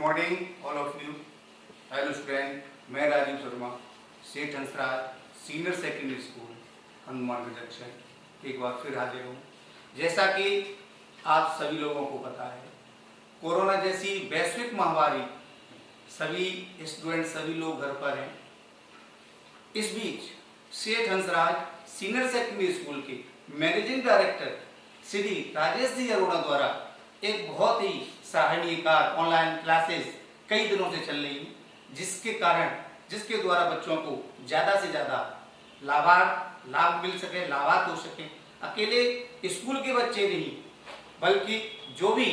Morning all of you. Hello student, मैं राजीव शर्मा, सेठ Hansraj senior secondary school Hanumangarh junction एक बार फिर हाजिर हूँ। जैसा कि आप सभी लोगों को पता है, कोरोना जैसी वैश्विक महामारी, सभी स्टूडेंट सभी लोग घर पर हैं। इस बीच सेठ हंसराज सीनियर सेकेंडरी स्कूल के मैनेजिंग डायरेक्टर श्री राजेश जी अरोड़ा द्वारा एक बहुत ही सराहनीय ऑनलाइन क्लासेस कई दिनों से चल रही है, जिसके द्वारा बच्चों को ज़्यादा से ज़्यादा लाभ मिल सके, लाभार्थ हो सके। अकेले स्कूल के बच्चे नहीं, बल्कि जो भी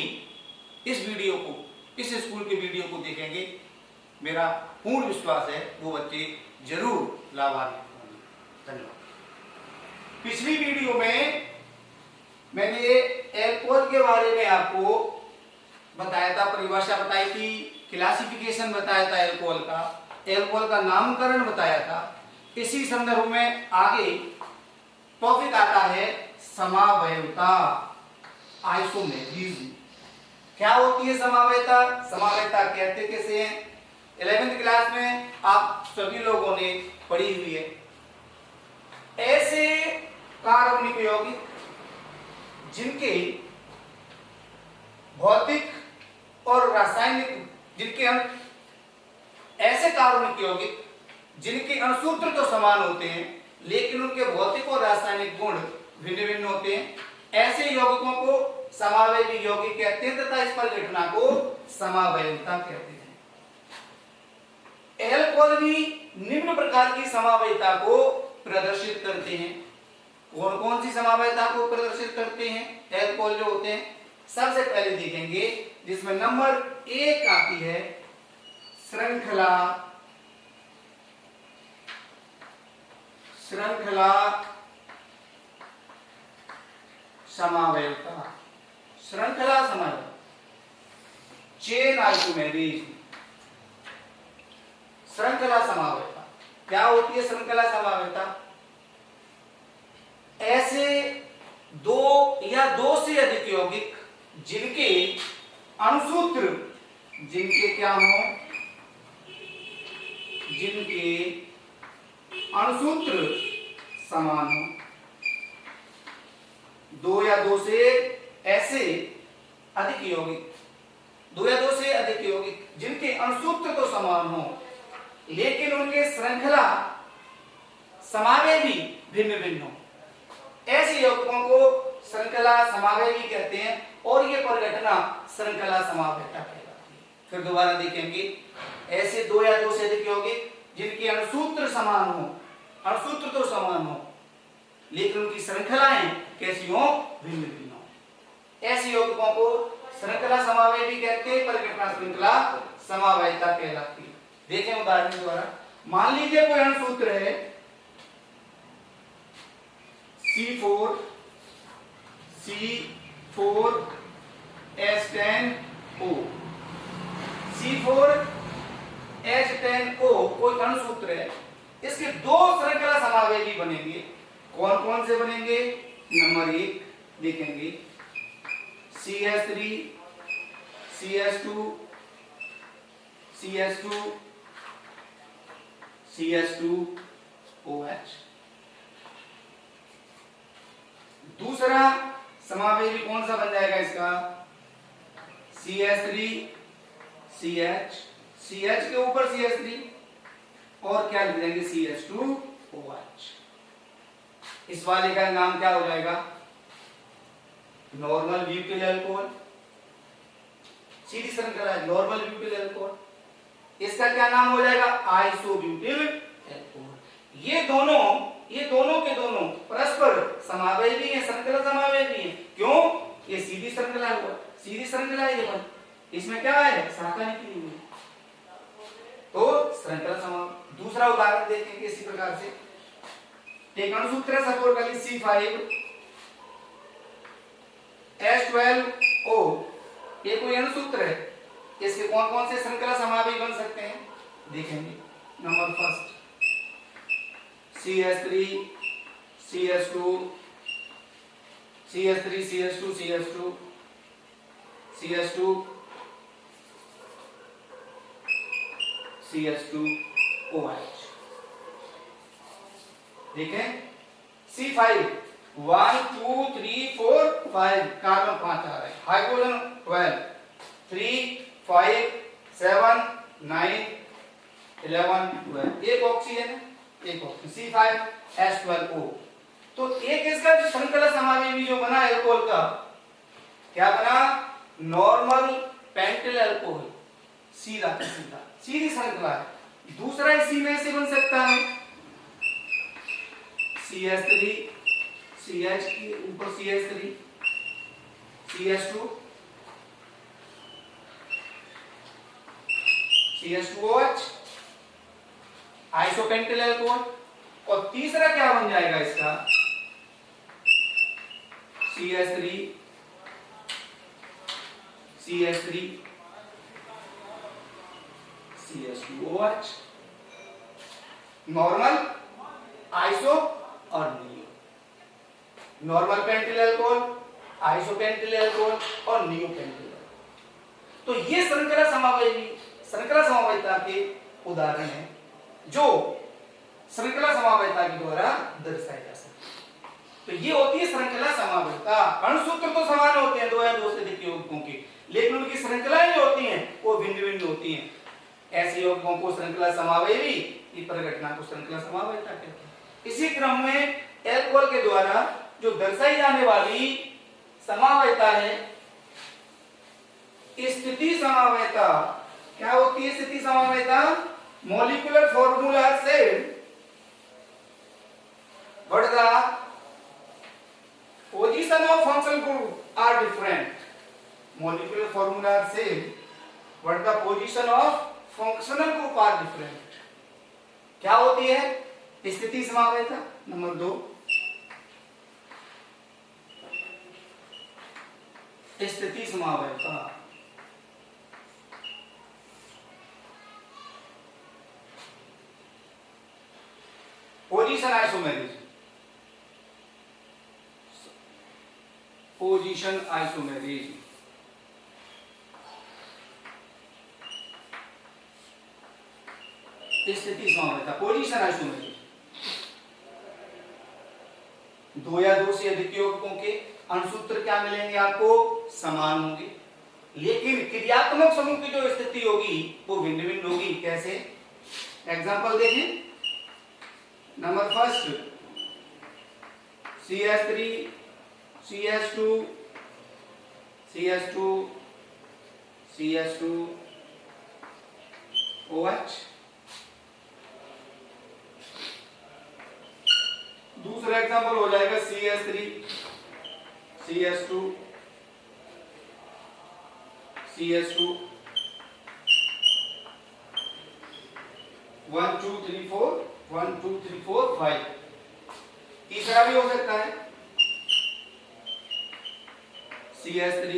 इस स्कूल के वीडियो को देखेंगे, मेरा पूर्ण विश्वास है वो बच्चे जरूर लाभान्वित होंगे। धन्यवाद। पिछली वीडियो में मैंने एल्कोहल के बारे में आपको बताया था, परिभाषा बताई थी, क्लासिफिकेशन बताया था, एल्कोहल का नामकरण बताया था। इसी संदर्भ में आगे टॉपिक आता है समावयवता, आइसोमेरिज्म। क्या होती है समावयवता? समावयवता कहते कैसे हैं? 11वीं क्लास में आप सभी लोगों ने पढ़ी हुई है। ऐसे कार्बनिक यौगिक जिनके भौतिक और रासायनिक ऐसे कार्बनिक यौगिक जिनके अणुसूत्र तो समान होते हैं, लेकिन उनके भौतिक और रासायनिक गुण भिन्न भिन्न होते हैं। ऐसे यौगिकों को समावयवी यौगिक कहते हैं तथा इस परिघटना को समावयवता कहते हैं। एल्कोहल भी निम्न प्रकार की समावयवता को प्रदर्शित करते हैं। कौन कौन सी समावयवता को प्रदर्शित करते हैं एल्कोहल जो होते हैं? सबसे पहले देखेंगे, जिसमें नंबर 1 आती है श्रृंखला समावयवता। श्रृंखला समावयवता, चेन आइसोमेरिज्म। श्रृंखला समावयवता क्या होती है? श्रृंखला समावयवता ऐसे दो या दो से अधिक यौगिक जिनके अणुसूत्र क्या हो, जिनके अणुसूत्र समान हो। दो या दो से अधिक यौगिक जिनके अणुसूत्र तो समान हो, लेकिन उनके श्रृंखला समावयवी भिन्न भिन्न हो। ऐसे यौगिकों को श्रृंखला समावयवी कहते हैं और ये परिघटना श्रृंखला समावयवता कहलाती है। फिर दोबारा देखेंगे, ऐसे दो या दो से अधिक यौगिक जिनके अणुसूत्र तो समान हो, लेकिन उनकी श्रृंखलाएं कैसी हो? भिन्न भिन्न हो। ऐसे यौगिकों को श्रृंखला समावयवी कहते हैं, परिघटना श्रृंखला समावयवता कहलाती है। देखें उदाहरण के द्वारा, मान लीजिए कोई अणुसूत्र है C4H10O। C4H10O कोई अणुसूत्र है, इसके दो श्रृंखला समावयवी बनेंगे। कौन कौन से बनेंगे? नंबर 1 देखेंगे, CH3 CH2 CH2 CH2OH। दूसरा समावयवी कौन सा बन जाएगा इसका? CH3 CH, CH के ऊपर CH3 और क्या लिख देंगे? CH2OH। इस वाले का नाम क्या हो जाएगा? Normal butyl alcohol. सीधी श्रृंखला है, नॉर्मल ब्यूटिल अल्कोहल। इसका क्या नाम हो जाएगा? Isobutyl alcohol. ये दोनों के दोनों परस्पर समावयवी हैं, श्रृंखला समावयवी हैं। क्यों? ये सीधी श्रृंखला हुआ, सीधी श्रृंखला है, इसमें क्या है? शाखा निकली हुई है, तो श्रृंखला समावयवी। दूसरा उदाहरण देखेंगे इसी प्रकार से, एक अणुसूत्र है सपोज कर लीजिए C5H12O। ये कोई अणुसूत्र है, इसके कौन कौन से श्रृंखला समावयवी बन सकते हैं? देखेंगे, number 1 CH3 CH2 CH3 CH2 CH2 CH2 CH2OH। देखें C5 1 2 3 4 5 कार्बन 5 आ रहे हैं, हाइड्रोजन 12 3 5 7 9 11 12, एक ऑक्सीजन एक ऑक्सीजन C5H12O। तो एक इसका जो श्रृंखला समावेशी जो बना एल्कोहल का, क्या बना? नॉर्मल पेंटिल अल्कोहल, सीधा सीधा सीधी श्रृंखला है। दूसरा इसी में से बन सकता है CH3 CH के ऊपर CH3 CH2 CH2OH आइसोपेंटिल अल्कोहल। और तीसरा क्या बन जाएगा इसका? CH3 CH3 CH2OH, normal, iso और neo. Normal pentyl alcohol, isopentyl alcohol और नियोपेंटिल। तो ये श्रृंखला समवायिता के उदाहरण हैं जो श्रृंखला समवायिता के द्वारा दर्शाए जा सकते। तो ये होती है श्रृंखला समवायिता। अणुसूत्र तो समान होते हैं दो या दो से अधिक यौगिकों के, लेकिन उनकी श्रृंखलाएं जो होती हैं वो भिन्न भिन्न होती हैं। ऐसे यौगिकों को श्रृंखला समवायवी, इस परिघटना को श्रृंखला समवायिता कहते हैं। इसी क्रम में एल्कोहल के द्वारा जो दर्शाई जाने वाली समवायिता है स्थिति समवायिता। क्या होती है स्थिति समवायिता? मॉलिक्यूलर फॉर्मूला से what the position of functional group are different. Molecular formula say what the position of functional group are different. क्या होती है स्थिति समवायिता? नंबर 2 स्थिति समवायिता। Position isomerism, position isomerism. स्थिति समवायिता, पोजीशन आइसोमेरिज्म। दो या दो से अधिक यौगिकों के अणुसूत्र क्या मिलेंगे आपको? समान होंगे, लेकिन क्रियात्मक समूह की जो स्थिति होगी वो भिन्न भिन्न होगी। कैसे? एग्जांपल देखें। Number first CH3 CH2 CH2 CH2 OH। दूसरा एग्जांपल हो जाएगा CH3 CH2 CH2 1 2 3 4 1 2 3 4 5। तीसरा भी हो सकता है CH3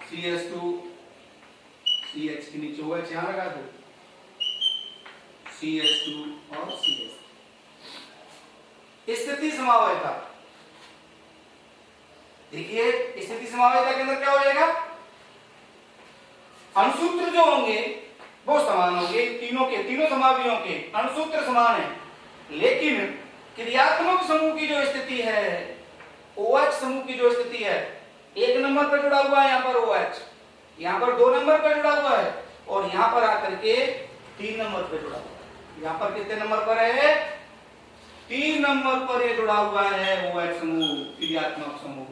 CH2 CH के नीचे OH यहां लगा दो, CH2 और CH। स्थिति समवायिता देखिए, स्थिति समवायिता के अंदर क्या हो जाएगा? अणुसूत्र जो होंगे वो समान होंगे, तीनों समावियों के अणुसूत्र समान है, लेकिन क्रियात्मक समूह की जो स्थिति है, OH समूह की जो स्थिति है, 1 नंबर पर जुड़ा हुआ है यहाँ पर OH, यहाँ पर 2 नंबर पर जुड़ा हुआ है और यहाँ पर आकर के 3 नंबर पर जुड़ा हुआ है। यहाँ पर कितने नंबर पर है? 3 नंबर पर ये जुड़ा हुआ है OH समूह, क्रियात्मक समूह।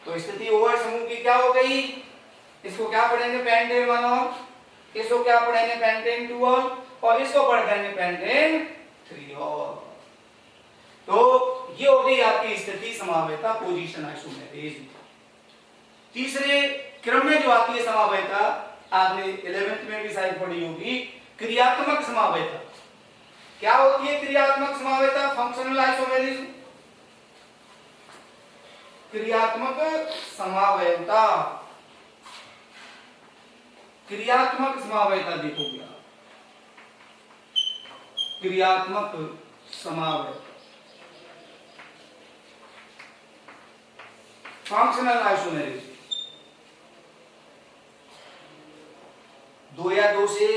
तो स्थिति OH समूह की क्या हो गई? इसको क्या पढ़ेंगे? Pentane 1 all. इसको क्या पढ़ेंगे? Pentane 2 all. और इसको पढ़ देंगे पेंटेन 3 ऑल। तो ये हो गई आपकी स्थिति समवायिता, पोजीशन आइसोमेरिज्म। तीसरे क्रम में जो आती है समवायिता, आपने 11th में भी शायद पढ़ी होगी, क्रियात्मक समवायिता। क्या होती है क्रियात्मक समवायिता? Functional isomerism. क्रियात्मक समवायिता, क्रियात्मक समवायिता देखोगे आप, क्रियात्मक समवायिता। फंक्शनल आइसोमेरिज्म, 2 या 2 से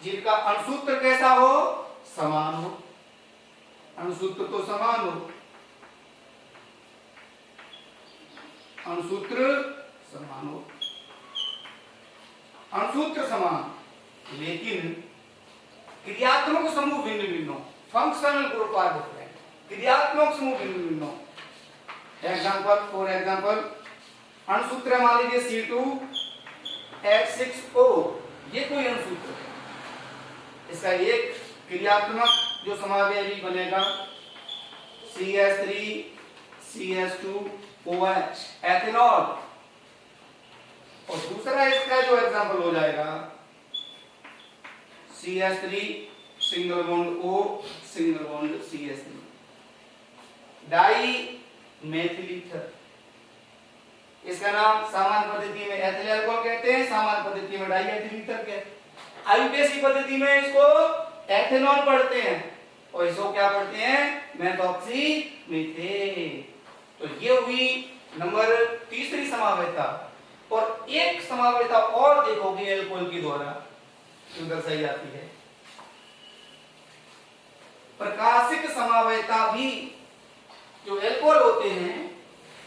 जिनका अणुसूत्र कैसा हो, समान हो। अणुसूत्र तो समान हो, अणुसूत्र समान हो, अणुसूत्र समान, लेकिन क्रियात्मक समूह भिन्न भिन्न हो। फंक्शनल ग्रुप आर डिफरेंट, क्रियात्मक समूह भिन्न भिन्न हो। एग्जांपल, फॉर एग्जांपल, अणुसूत्र मान लीजिए C2H6O, ये कोई अणुसूत्र है। इसका एक क्रियात्मक जो समावयवी बनेगा CH3CH2OH एथेनॉल, और दूसरा इसका जो एग्जांपल हो जाएगा CH3 single bond O single bond CH3 dimethyl ether. इसका नाम सामान्य पद्धति में एथिल अल्कोहल कहते हैं, सामान्य पद्धति में डाई एथिल ईथर कहते हैं। आईयूपीएससी पद्धति में इसको एथेनॉल पढ़ते हैं और इसको क्या पढ़ते हैं, मेथॉक्सी मीथेन। तो ये हुई नंबर तीसरी समावयता। और एक समावयता और देखोगे एल्कोहल के द्वारा जो दर्शाई जाती है, प्रकाशिक समावयता भी। जो एल्कोहल होते हैं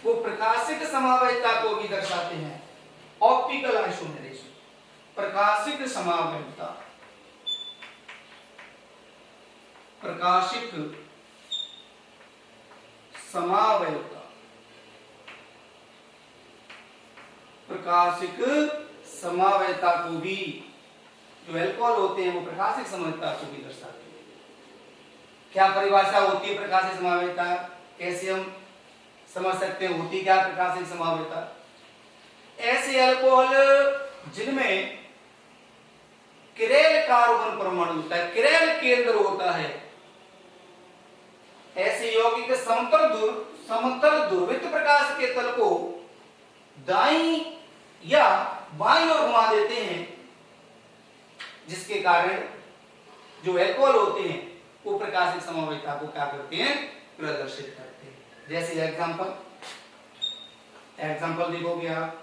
वो प्रकाशिक समावयता को भी दर्शाते हैं, ऑप्टिकल आइसोमेरेस। प्रकाशिक समावयता, प्रकाशिक समावयता, प्रकाशिक समावयता को भी, जो एल्कोहल होते हैं वो प्रकाशिक समावयता को भी दर्शाते हैं। क्या परिभाषा होती है प्रकाशिक समावयता, कैसे हम समझ सकते हैं होती क्या प्रकाशिक समावयता? ऐसे अल्कोहल जिनमें किरेल कार्बन परमाणु होता है, किरेल केंद्र होता है, ऐसे यौगिक समतल ध्रुवित प्रकाश के तल को दाईं या बाईं ओर घुमा देते हैं, जिसके कारण जो एल्कोहल होते हैं वो प्रकाशिक समावयता को क्या करते हैं, प्रदर्शित करते हैं। जैसे एग्जांपल देखोगे आप,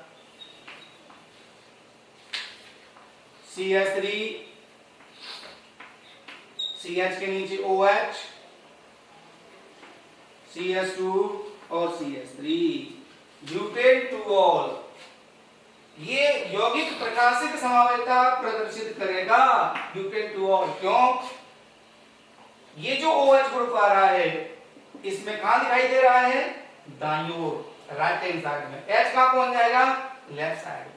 CH3 CH के नीचे OH, CH2 और CH3, ब्यूटेन टू ऑल। ये यौगिक प्रकाशिक समावयता प्रदर्शित करेगा, ब्यूटेन टू ऑल। क्यों? ये जो OH ग्रुप आ रहा है इसमें कहां दिखाई दे रहा है, दाईं ओर, राइट हैंड साइड में। H कहां पहुंच जाएगा, लेफ्ट साइड में।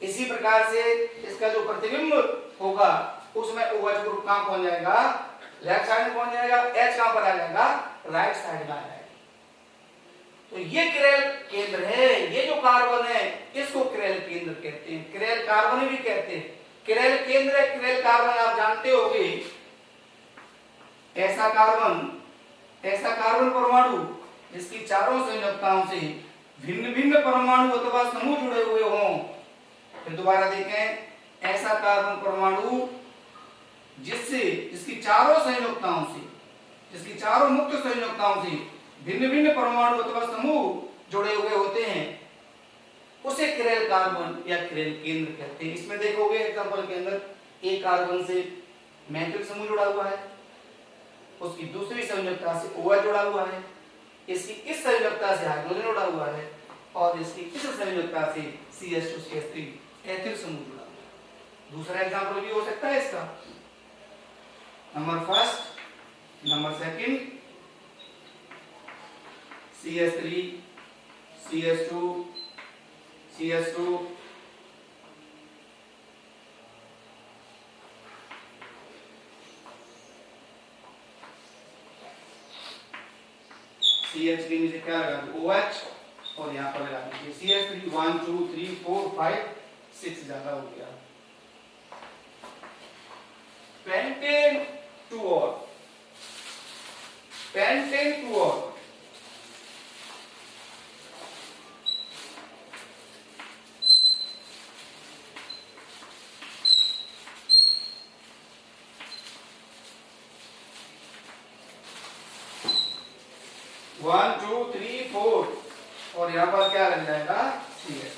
इसी प्रकार से इसका जो प्रतिबिंब होगा उसमें OH ग्रुप कहां पहुंच जाएगा, लेफ्ट साइड में पहुंच जाएगा। H कहां पर आ जाएगा, राइट साइड में आ जाएगा। तो ये किरेल केंद्र है, ये जो कार्बन है इसको किरेल केंद्र कहते हैं, किरेल कार्बन भी कहते हैं। किरेल केंद्र, किरेल कार्बन आप जानते होंगे, ऐसा कार्बन परमाणु जिसकी चारों संयोजकताओं से भिन्न भिन्न परमाणु अथवा समूह जुड़े हुए हों। फिर दोबारा देखें, ऐसा कार्बन परमाणु जिसकी चारों संयोजकताओं से, जिसकी चारों मुक्त संयोजकताओं से भिन्न भिन्न परमाणु अथवा समूह जुड़े हुए होते हैं, उसे किरेल कार्बन या किरेल केंद्र कहते हैं। इसमें देखोगे एग्जांपल के अंदर एक कार्बन से मैथिल समूह जुड़ा हुआ है, उसकी दूसरी संयोजकता से OH जुड़ा हुआ है, इसकी इस संयोजकता से हाइड्रोजन जुड़ा हुआ है और इसकी इस संयोजकता से CH2CH3 एथिल समूह जुड़ा हुआ है। दूसरा एग्जांपल भी हो सकता है इसका, number first, number second, CH3 CH2 CH2 CH के नीचे क्या लगा, OH, और यहाँ पर लगा दीजिए CH3। 1 2 3 4 5 6 ज्यादा हो गया। Pentane two all, pentane two all, one two three four, और यहाँ पर क्या लग जाएगा, CH।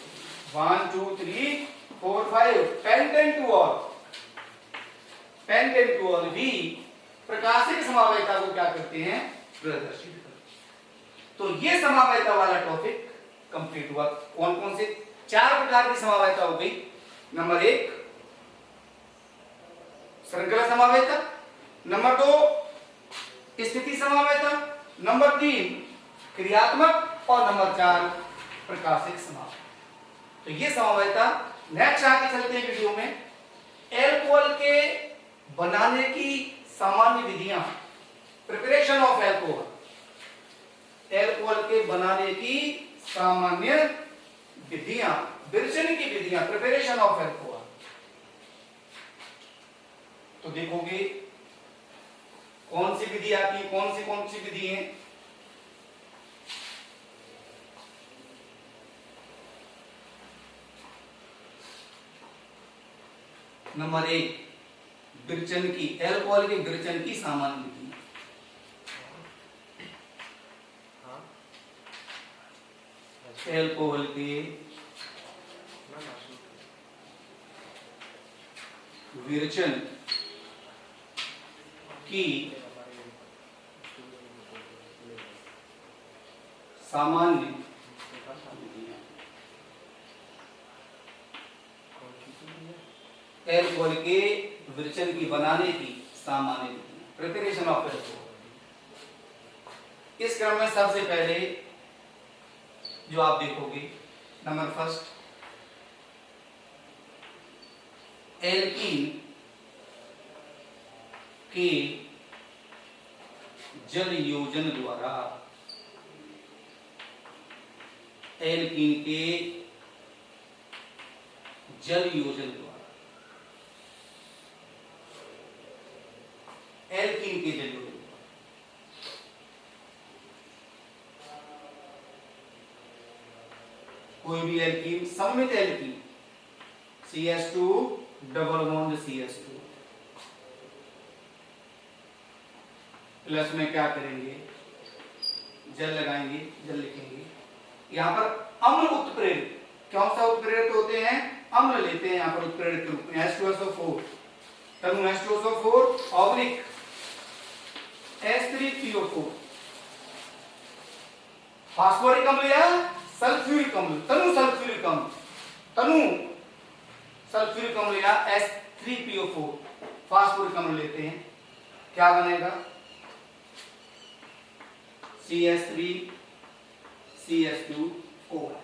1 2 3 4 5, pentane two all. पेंटेनटोल भी प्रकाशिक समावयता को क्या करते हैं, प्रदर्शित करते हैं। तो ये समावयता वाला टॉपिक कंप्लीट हुआ। कौन कौन से 4 प्रकार की समावयता हो गई। नंबर 1 श्रृंखला समावयता, नंबर 2 स्थिति समावयता, नंबर 3 क्रियात्मक और नंबर 4 प्रकाशिक समावयता। तो ये समावयता नेक्स्ट आगे चलते हैं वीडियो में। एल्कोहल के बनाने की सामान्य विधियां, प्रिपरेशन ऑफ एल्कोहल, एल्कोहल के बनाने की सामान्य विधियां, बिरचन की विधियां, प्रिपरेशन ऑफ एल्कोहल। तो देखोगे कौन सी विधि आती है, कौन सी विधि है। नंबर 1 बिरचन की, एल्कोहल के बिरचन की सामान्य विधि। एल्कोहल के विरचन की सामान्य विधियां, एल्कोहल के विरचन की बनाने की सामान्य विधियां, प्रिपरेशन ऑफ एल्कोहल। इस क्रम में सबसे पहले जो आप देखोगे, नंबर 1 एल्कीन के जल योजन द्वारा, एल्कीन के जल योजन द्वारा, एल्कीन के जल योजन द्वारा कोई भी एल्कीन, सममित alkene CH2 double bond CH2 plus में क्या करेंगे, जल लगाएंगे, जल लिखेंगे। यहाँ पर अम्ल उत्प्रेरक, कौन सा उत्प्रेरक होते हैं, अम्ल लेते हैं यहाँ पर उत्प्रेरक के रूप में H2SO4, तनु H2SO4 ऑब्लिक H3PO4, फास्फोरिक अम्ल या सल्फ्यूरिक अम्ल, तनु सल्फ्यूरिक अम्ल, तनु सल्फ्यूरिक अम्ल या H3PO4 फास्फोरिक अम्ल लेते हैं, क्या बनेगा CH3 CH2OH।